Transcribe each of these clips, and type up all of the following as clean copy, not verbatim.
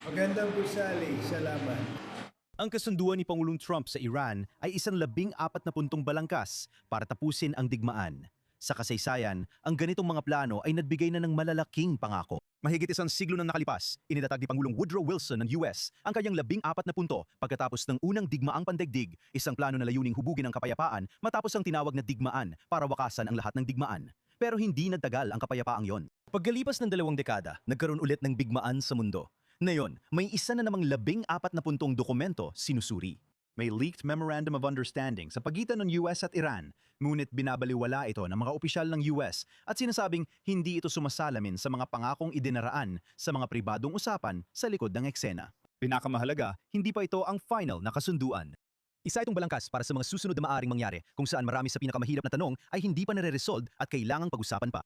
Magandang gusali, salamat. Ang kasunduan ni Pangulong Trump sa Iran ay isang 14 na puntong balangkas para tapusin ang digmaan. Sa kasaysayan, ang ganitong mga plano ay nagbigay na ng malalaking pangako. Mahigit isang siglo nang nakalipas, initatag ni Pangulong Woodrow Wilson ng US ang kanyang 14 na punto pagkatapos ng unang digmaang pandaigdig, isang plano na layuning hubugin ang kapayapaan matapos ang tinawag na digmaan para wakasan ang lahat ng digmaan. Pero hindi nagtagal ang kapayapaang yon. Pagkalipas ng 2 dekada, nagkaroon ulit ng bigmaan sa mundo. Ngayon, may isa na namang 14 na puntong dokumento sinusuri. May leaked Memorandum of Understanding sa pagitan ng US at Iran, ngunit binabaliwala ito ng mga opisyal ng US at sinasabing hindi ito sumasalamin sa mga pangakong idinaraan sa mga pribadong usapan sa likod ng eksena. Pinakamahalaga, hindi pa ito ang final na kasunduan. Isa itong balangkas para sa mga susunod na maaring mangyari kung saan marami sa pinakamahirap na tanong ay hindi pa nare-resolve at kailangang pag-usapan pa.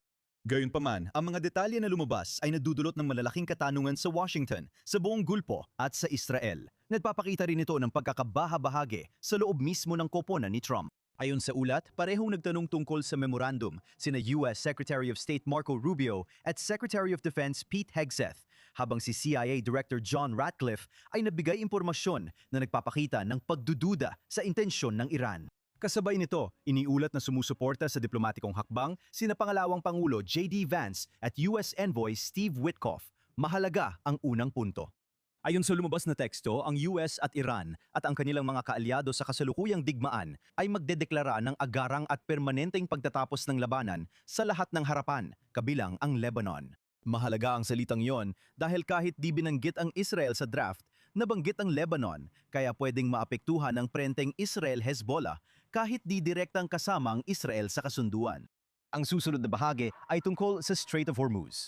Gayunpaman, ang mga detalye na lumabas ay nadudulot ng malalaking katanungan sa Washington, sa buong Gulpo at sa Israel. Nagpapakita rin ito ng pagkakabaha-bahagi sa loob mismo ng koponan ni Trump. Ayon sa ulat, parehong nagtanong tungkol sa memorandum sina US Secretary of State Marco Rubio at Secretary of Defense Pete Hegseth, habang si CIA Director John Ratcliffe ay nabigay impormasyon na nagpapakita ng pagdududa sa intensyon ng Iran. Kasabay nito, iniulat na sumusuporta sa diplomatikong hakbang sina Pangalawang Pangulo J.D. Vance at US Envoy Steve Witkoff. Mahalaga ang unang punto. Ayon sa lumabas na teksto, ang US at Iran at ang kanilang mga kaalyado sa kasalukuyang digmaan ay magdedeklara ng agarang at permanenteng pagtatapos ng labanan sa lahat ng harapan, kabilang ang Lebanon. Mahalaga ang salitang yon dahil kahit di binanggit ang Israel sa draft, nabanggit ang Lebanon, kaya pwedeng maapektuhan ang prenteng Israel-Hezbollah kahit di direktang kasama ang Israel sa kasunduan. Ang susunod na bahagi ay tungkol sa Strait of Hormuz.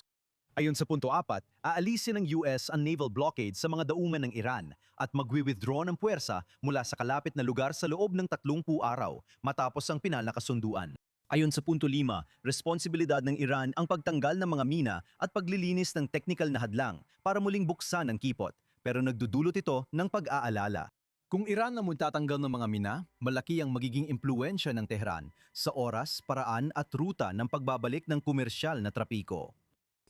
Ayon sa punto 4, aalisin ng US ang naval blockade sa mga daungan ng Iran at magwi-withdraw ng puwersa mula sa kalapit na lugar sa loob ng 30 araw matapos ang pinal na kasunduan. Ayon sa punto 5, responsibilidad ng Iran ang pagtanggal ng mga mina at paglilinis ng technical na hadlang para muling buksan ang kipot, pero nagdudulot ito ng pag-aalala. Kung Iran ang magtatanggal ng mga mina, malaki ang magiging impluensya ng Tehran sa oras, paraan at ruta ng pagbabalik ng komersyal na trapiko.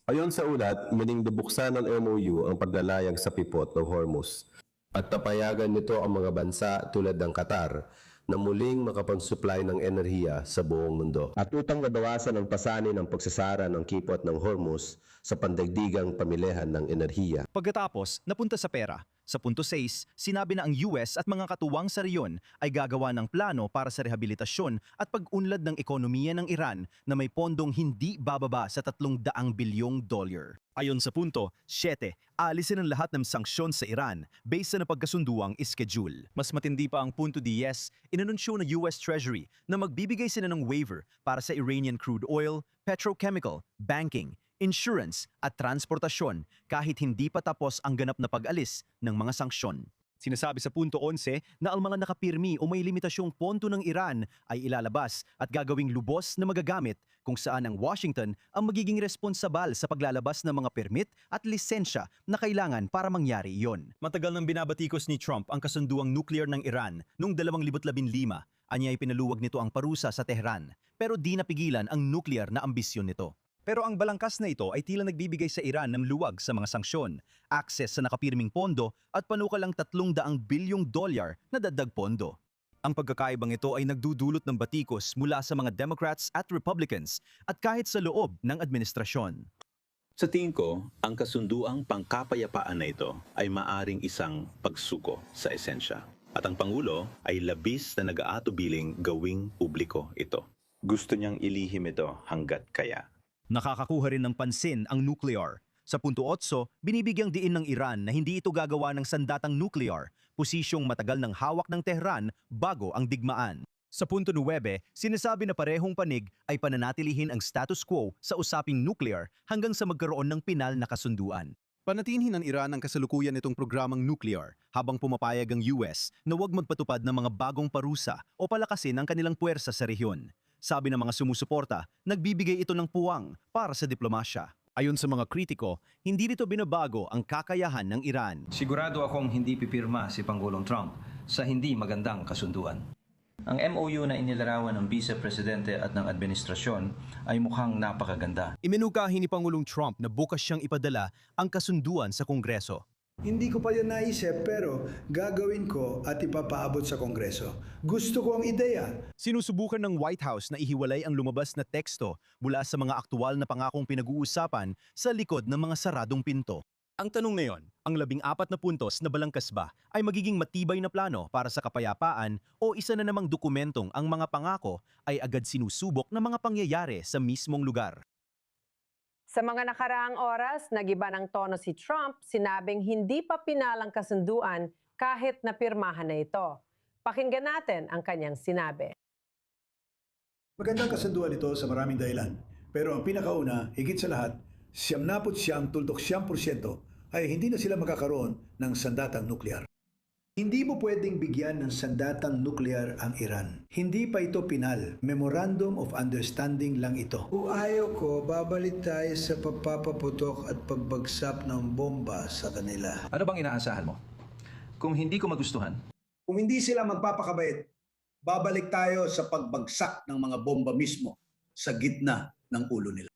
Ayon sa ulat, muling bubuksan ng MOU ang paglalayag sa pipot ng Hormuz at tapayagan nito ang mga bansa tulad ng Qatar na muling makapag-supply ng enerhiya sa buong mundo. At utang nabawasan ang pasanin ng pagsasara ng kipot ng Hormuz sa pandaigdigang pamilihan ng enerhiya. Pagkatapos, napunta sa pera. Sa punto 6, sinabi na ang US at mga katuwang sa reyon ay gagawa ng plano para sa rehabilitasyon at pag-unlad ng ekonomiya ng Iran na may pondong hindi bababa sa $300 bilyong. Ayon sa punto 7, aalisin ang lahat ng sanksyon sa Iran based sa napagkasunduang schedule. Mas matindi pa ang punto 10, inanunsyo ng US Treasury na magbibigay sila ng waiver para sa Iranian crude oil, petrochemical, banking, insurance at transportasyon kahit hindi pa tapos ang ganap na pag-alis ng mga sanksyon. Sinasabi sa punto 11 na ang mga nakapirmi o may limitasyong ponto ng Iran ay ilalabas at gagawing lubos na magagamit kung saan ang Washington ang magiging responsabal sa paglalabas ng mga permit at lisensya na kailangan para mangyari iyon. Matagal nang binabatikos ni Trump ang kasunduang nuclear ng Iran noong 2015. Anyay pinaluwag nito ang parusa sa Tehran, pero di napigilan ang nuclear na ambisyon nito. Pero ang balangkas na ito ay tila nagbibigay sa Iran ng luwag sa mga sanksyon, access sa nakapirming pondo at panukalang $300 bilyong na dagdag pondo. Ang pagkakaibang ito ay nagdudulot ng batikos mula sa mga Democrats at Republicans at kahit sa loob ng administrasyon. Sa tingin ko, ang kasunduang pangkapayapaan na ito ay maaring isang pagsuko sa esensya. At ang Pangulo ay labis na nag-aatubiling gawing publiko ito. Gusto niyang ilihim ito hanggat kaya. Nakakakuha rin ng pansin ang nuclear. Sa punto 8, binibigyang diin ng Iran na hindi ito gagawa ng sandatang nuclear, posisyong matagal ng hawak ng Tehran bago ang digmaan. Sa punto 9, sinasabi na parehong panig ay pananatilihin ang status quo sa usaping nuclear hanggang sa magkaroon ng pinal na kasunduan. Panatinhin ng Iran ang kasalukuyan nitong programang nuclear habang pumapayag ang US na huwag magpatupad ng mga bagong parusa o palakasin ang kanilang puwersa sa rehiyon. Sabi ng mga sumusuporta, nagbibigay ito ng puwang para sa diplomasya. Ayon sa mga kritiko, hindi nito binabago ang kakayahan ng Iran. Sigurado akong hindi pipirma si Pangulong Trump sa hindi magandang kasunduan. Ang MOU na inilarawan ng Vice Presidente at ng administrasyon ay mukhang napakaganda. Iminukahi ni Pangulong Trump na bukas siyang ipadala ang kasunduan sa Kongreso. Hindi ko pa yan naisip pero gagawin ko at ipapaabot sa Kongreso. Gusto ko ang ideya. Sinusubukan ng White House na ihiwalay ang lumabas na teksto mula sa mga aktual na pangakong pinag-uusapan sa likod ng mga saradong pinto. Ang tanong ngayon, ang 14 na puntos na balangkas ba ay magiging matibay na plano para sa kapayapaan o isa na namang dokumentong ang mga pangako ay agad sinusubok na mga pangyayari sa mismong lugar? Sa mga nakaraang oras, nagiba ng tono si Trump, sinabing hindi pa pinalang kasunduan kahit napirmahan na ito. Pakinggan natin ang kanyang sinabi. Magandang kasunduan ito sa maraming dahilan. Pero ang pinakauna, higit sa lahat, 99.9% ay hindi na sila makakaroon ng sandatang nuklear. Hindi mo pwedeng bigyan ng sandatang nuklear ang Iran. Hindi pa ito pinal. Memorandum of Understanding lang ito. Kung ayaw ko, babalik tayo sa papapaputok at pagbagsak ng bomba sa kanila. Ano bang inaasahan mo? Kung hindi ko magustuhan, Kung hindi sila magpapakabait, babalik tayo sa pagbagsak ng mga bomba mismo sa gitna ng ulo nila.